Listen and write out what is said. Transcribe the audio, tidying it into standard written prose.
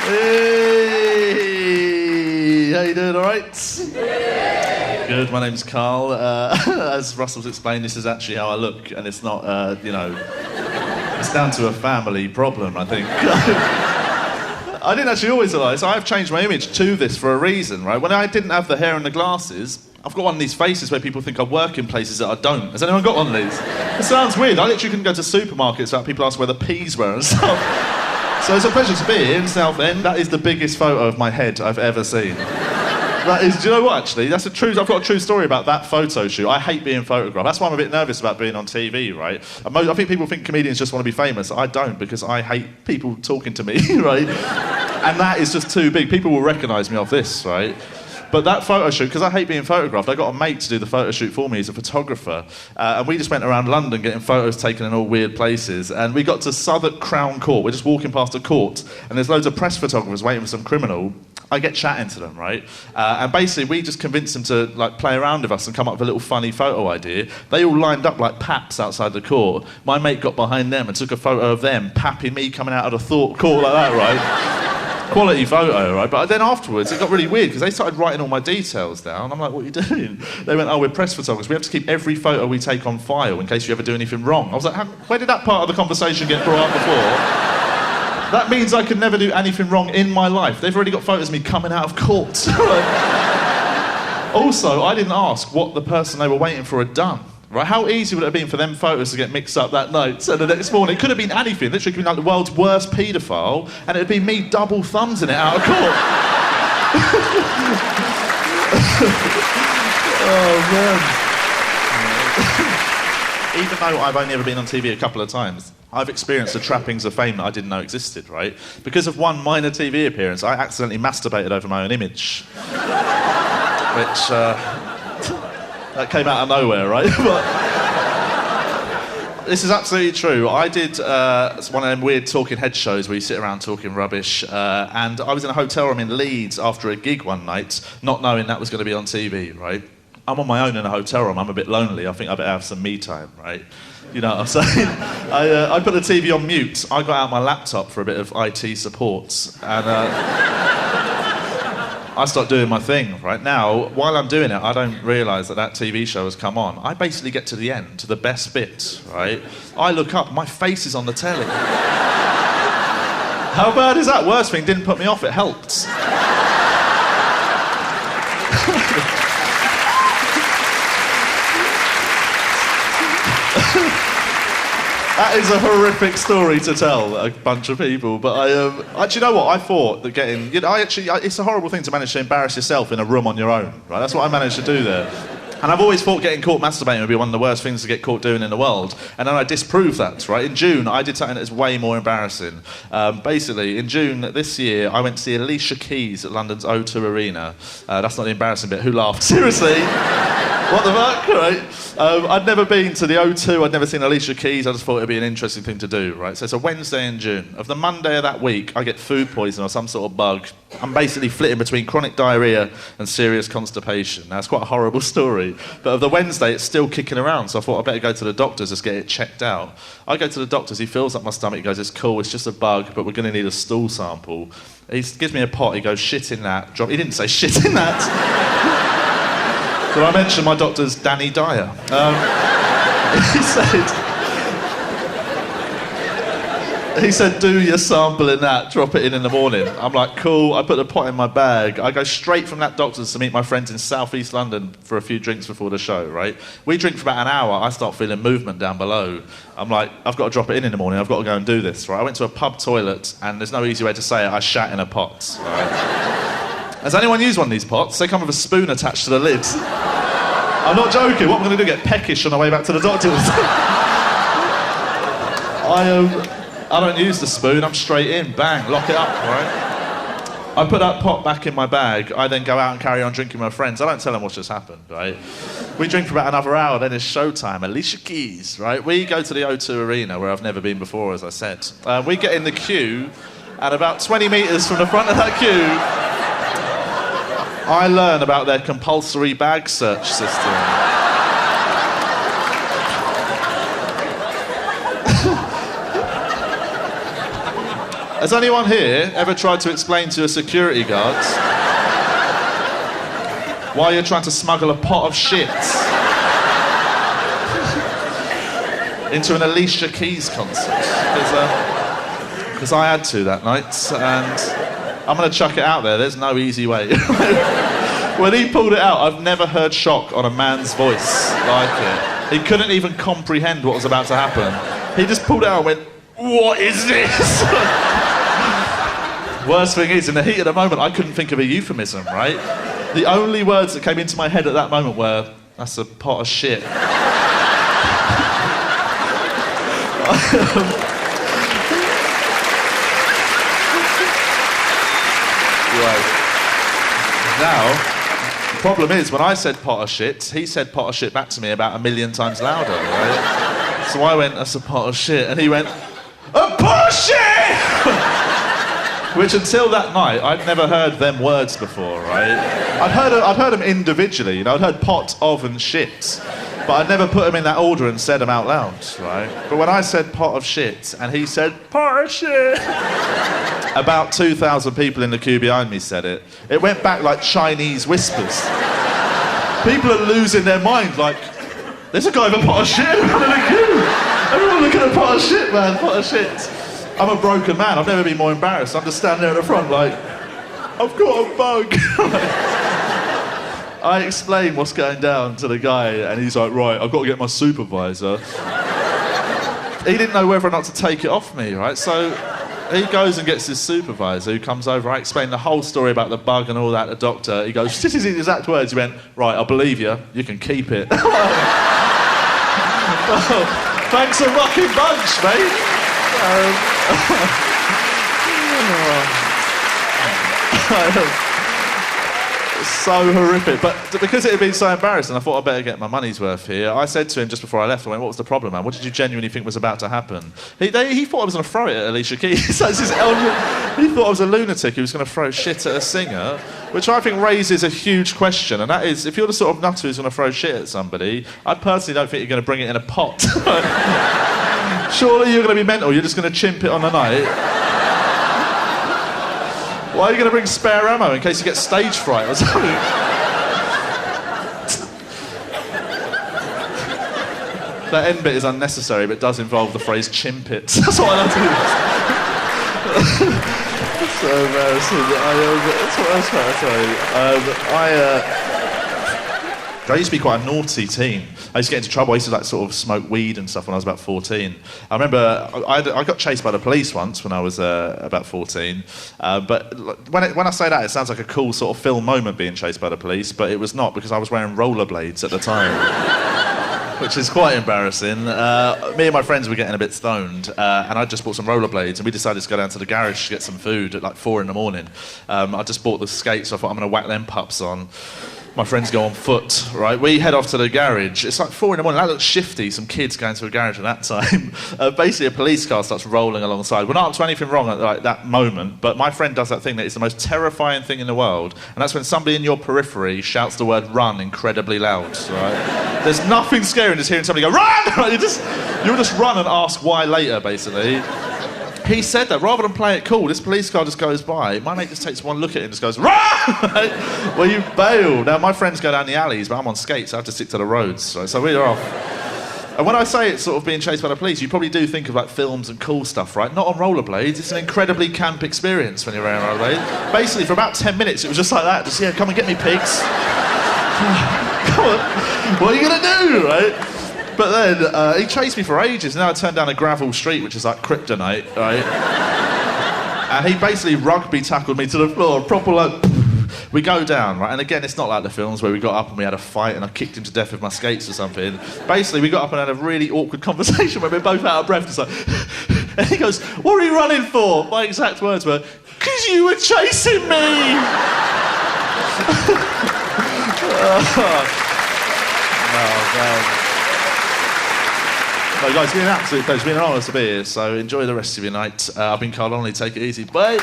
Hey, how you doing, all right? Good, my name's Carl. As Russell's explained, this is actually how I look, and it's not, it's down to a family problem, I think. I didn't actually always realise, I've changed my image to this for a reason, right? When I didn't have the hair and the glasses, I've got one of these faces where people think I work in places that I don't. Has anyone got one of these? It sounds weird. I literally couldn't go to supermarkets without people asking where the peas were and stuff. So it's a pleasure to be here in Southend. That is the biggest photo of my head I've ever seen. That is, do you know what, actually? I've got a true story about that photo shoot. I hate being photographed. That's why I'm a bit nervous about being on TV, right? I think people think comedians just want to be famous. I don't, because I hate people talking to me, right? And that is just too big. People will recognise me off this, right? But that photo shoot, because I hate being photographed, I got a mate to do the photo shoot for me. He's a photographer. And we just went around London getting photos taken in all weird places. And we got to Southwark Crown Court. We're just walking past a court, and there's loads of press photographers waiting for some criminal. I get chatting to them, right? And basically, we just convinced them to play around with us and come up with a little funny photo idea. They all lined up like paps outside the court. My mate got behind them and took a photo of them, papping me coming out of the court like that, right? Quality photo, right? But then afterwards, it got really weird because they started writing all my details down. I'm like, what are you doing? They went, oh, we're press photographers. We have to keep every photo we take on file in case you ever do anything wrong. I was like, where did that part of the conversation get brought up before? That means I could never do anything wrong in my life. They've already got photos of me coming out of court. Also, I didn't ask what the person they were waiting for had done. Right, how easy would it have been for them photos to get mixed up that night? So the next morning, it could have been anything. Literally, it could have been like the world's worst paedophile, and it would be me double thumbsing it out of court. Oh, man. Even though I've only ever been on TV a couple of times, I've experienced the trappings of fame that I didn't know existed, right? Because of one minor TV appearance, I accidentally masturbated over my own image. Which, that came out of nowhere, right? But this is absolutely true. I did one of them weird talking head shows where you sit around talking rubbish, and I was in a hotel room in Leeds after a gig one night, not knowing that was going to be on TV, right? I'm on my own in a hotel room, I'm a bit lonely, I think I better have some me time, right? You know what I'm saying? I put the TV on mute, I got out my laptop for a bit of IT support, and I start doing my thing, right? Now, while I'm doing it, I don't realise that TV show has come on. I basically get to the end, to the best bit, right? I look up, my face is on the telly. How bad is that? Worst thing, didn't put me off, it helped. That is a horrific story to tell a bunch of people, but do you know what? I thought that getting, it's a horrible thing to manage to embarrass yourself in a room on your own, right? That's what I managed to do there. And I've always thought getting caught masturbating would be one of the worst things to get caught doing in the world. And then I disproved that, right? In June, I did something that's way more embarrassing. Basically, in June this year, I went to see Alicia Keys at London's O2 Arena. That's not the embarrassing bit. Who laughed? Seriously? What the fuck, right? I'd never been to the O2, I'd never seen Alicia Keys, I just thought it'd be an interesting thing to do, right? So it's a Wednesday in June. Of the Monday of that week, I get food poisoning or some sort of bug. I'm basically flitting between chronic diarrhea and serious constipation. Now, it's quite a horrible story, but of the Wednesday, it's still kicking around, so I thought I'd better go to the doctors, just get it checked out. I go to the doctors, he fills up my stomach, he goes, it's cool, it's just a bug, but we're going to need a stool sample. He gives me a pot, he goes, shit in that. He didn't say shit in that. But I mentioned my doctor's Danny Dyer. He said, do your sample in that, drop it in the morning. I'm like, cool, I put the pot in my bag. I go straight from that doctor's to meet my friends in South East London for a few drinks before the show, right? We drink for about an hour, I start feeling movement down below. I'm like, I've got to drop it in the morning, I've got to go and do this, right? I went to a pub toilet, and there's no easy way to say it, I shat in a pot, right? Has anyone used one of these pots? They come with a spoon attached to the lid. I'm not joking, what am I going to do, get peckish on the way back to the doctor's? I don't use the spoon, I'm straight in, bang, lock it up, right? I put that pot back in my bag, I then go out and carry on drinking with my friends. I don't tell them what's just happened, right? We drink for about another hour, then it's showtime, Alicia Keys, right? We go to the O2 Arena, where I've never been before, as I said. We get in the queue, and about 20 metres from the front of that queue, I learn about their compulsory bag search system. Has anyone here ever tried to explain to a security guard why you're trying to smuggle a pot of shit into an Alicia Keys concert? Because I had to that night, and I'm going to chuck it out there. There's no easy way. When he pulled it out, I've never heard shock on a man's voice like it. He couldn't even comprehend what was about to happen. He just pulled it out and went, "What is this?" Worst thing is, in the heat of the moment, I couldn't think of a euphemism, right? The only words that came into my head at that moment were, "That's a pot of shit." Right. Now, the problem is, when I said pot of shit, he said pot of shit back to me about 1,000,000 times louder, right? So I went, "That's a pot of shit," and he went, "A pot of shit!" Which, until that night, I'd never heard them words before, right? I'd heard them individually, you know, I'd heard pot of and shit, but I'd never put them in that order and said them out loud, right? But when I said pot of shit, and he said pot of shit, about 2,000 people in the queue behind me said it. It went back like Chinese whispers. People are losing their mind, like, there's a guy with a pot of shit around in the queue. Everyone look at a pot of shit, man, pot of shit. I'm a broken man, I've never been more embarrassed. I'm just standing there at the front like, I've got a bug. I explain what's going down to the guy, and he's like, right, I've got to get my supervisor. He didn't know whether or not to take it off me, right? So he goes and gets his supervisor, who comes over. I explain the whole story about the bug and all that to the doctor. He goes, this is his exact words. He went, right, I believe you. You can keep it. Oh, thanks a rocking bunch, mate. So horrific, but because it had been so embarrassing, I thought I'd better get my money's worth here. I said to him just before I left, I went, "What was the problem, man? What did you genuinely think was about to happen?" He thought I was going to throw it at Alicia Keys. He thought I was a lunatic who was going to throw shit at a singer, which I think raises a huge question, and that is, if you're the sort of nutter who's going to throw shit at somebody, I personally don't think you're going to bring it in a pot. Surely you're going to be mental, you're just going to chimp it on the night. Why are you going to bring spare ammo in case you get stage fright or something? That end bit is unnecessary, but does involve the phrase chimp it. That's what I like to do. So embarrassing. That's what I was trying to tell you. I used to be quite a naughty teen. I used to get into trouble. I used to sort of smoke weed and stuff when I was about 14. I remember I got chased by the police once when I was about 14. But when I say that, it sounds like a cool sort of film moment, being chased by the police, but it was not, because I was wearing rollerblades at the time. Which is quite embarrassing. Me and my friends were getting a bit stoned, and I just bought some rollerblades, and we decided to go down to the garage to get some food at like 4 a.m. I just bought the skates, so I thought I'm going to whack them pups on. My friends go on foot, right? We head off to the garage. It's like 4 a.m. That looks shifty, some kids going to a garage at that time. Basically, a police car starts rolling alongside. We're not up to anything wrong at like, that moment, but my friend does that thing that is the most terrifying thing in the world, and that's when somebody in your periphery shouts the word run incredibly loud, right? There's nothing scary in just hearing somebody go, run! You'll just run and ask why later, basically. He said that, rather than play it cool, this police car just goes by. My mate just takes one look at it and just goes, run! Well, you bail. Now, my friends go down the alleys, but I'm on skates, so I have to stick to the roads. Right? So we're off. And when I say it's sort of being chased by the police, you probably do think of like films and cool stuff, right? Not on rollerblades. It's an incredibly camp experience when you're wearing rollerblades. Basically, for about 10 minutes, it was just like that. Just, yeah, come and get me, pigs. Come on. What are you going to do, right? But then, he chased me for ages. Now I turned down a gravel street, which is like kryptonite, right? And he basically rugby tackled me to the floor, proper like... We go down, right? And again, it's not like the films where we got up and we had a fight and I kicked him to death with my skates or something. Basically, we got up and had a really awkward conversation where we're both out of breath. It's like... And he goes, what are you running for? My exact words were, because you were chasing me! Oh, man. No, guys, it's been an absolute pleasure. It's been an honour to be here, so enjoy the rest of your night. I've been Carl Donnelly. Take it easy. Bye.